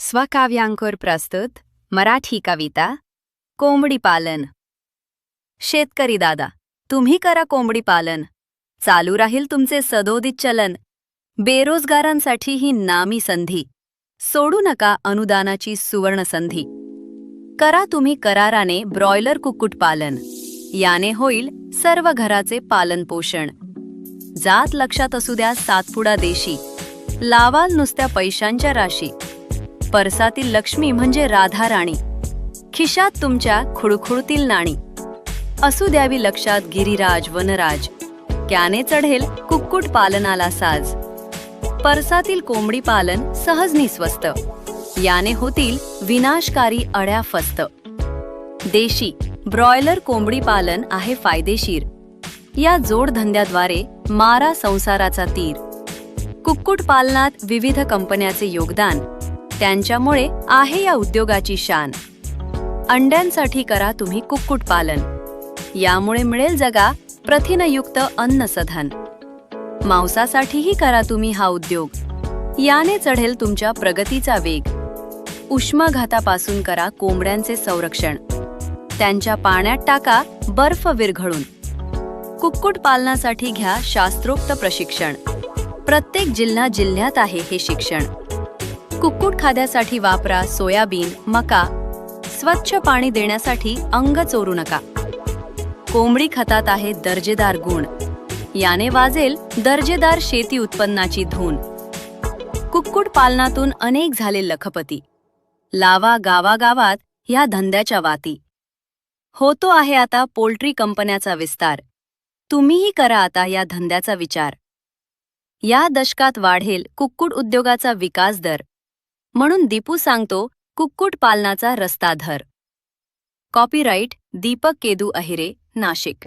स्वकाव्यांकुर प्रस्तुत मराठी कविता कोंबडी पालन। शेतकरी दादा, तुम्ही करा कोंबडी पालन, चालू राहील तुमचे सदोदित चलन। बेरोजगारांसाठी ही नामी संधी, सोडू नका अनुदानाची सुवर्ण संधी। करा तुम्ही कराराने ब्रॉयलर कुक्कुट पालन, याने होईल सर्व घराचे पालन पोषण। जात लक्षात असू द्या सातपुडा देशी, लावाल नुसत्या पैशांच्या राशी। परसातील लक्ष्मी म्हणजे राधा राणी, खिशात तुमच्या खुडखुडतील नाणी। असू द्यावी लक्षात गिरिराज वनराज, त्याने चढेल कुक्कुट पालनाला साज। परसातील कोंबडी पालन सहजनी स्वस्त, याने होतील विनाशकारी अड्या फस्त। देशी ब्रॉयलर कोंबडी पालन आहे फायदेशीर, या जोडधंद्याद्वारे मारा संसाराचा तीर। कुक्कुट पालनात विविध कंपन्याचे योगदान, त्यांच्यामुळे आहे या उद्योगाची शान। अंड्यांसाठी करा तुम्ही कुक्कुट पालन, यामुळे मिळेल जगा प्रथिनयुक्त अन्नसधन। मांसासाठीही करा तुम्ही हा उद्योग, याने चढेल तुमच्या प्रगतीचा वेग। उष्माघातापासून करा कोंबड्यांचे संरक्षण, त्यांच्या पाण्यात टाका बर्फ विरघळून। कुक्कुट पालनासाठी घ्या शास्त्रोक्त प्रशिक्षण, प्रत्येक जिल्ह्यात आहे हे शिक्षण। कुक्कुट खाद्यासाठी वापरा सोयाबीन मका, स्वच्छ पाणी देण्यासाठी अंग चोरू नका। कोंबडी खतात आहे दर्जेदार गुण, याने वाजेल दर्जेदार शेती उत्पन्नाची धून। कुक्कुट पालनातून अनेक झाले लखपती, लावा गावागावात ह्या धंद्याच्या वाती। होतो आहे आता पोल्ट्री कंपन्याचा विस्तार, तुम्हीही करा आता या धंद्याचा विचार। या दशकात वाढेल कुक्कुट उद्योगाचा विकास दर, म्हणून दीपू सांगतो कुक्कुट पालनाचा रस्ता धर। कॉपीराइट दीपक केदू अहिरे, नाशिक।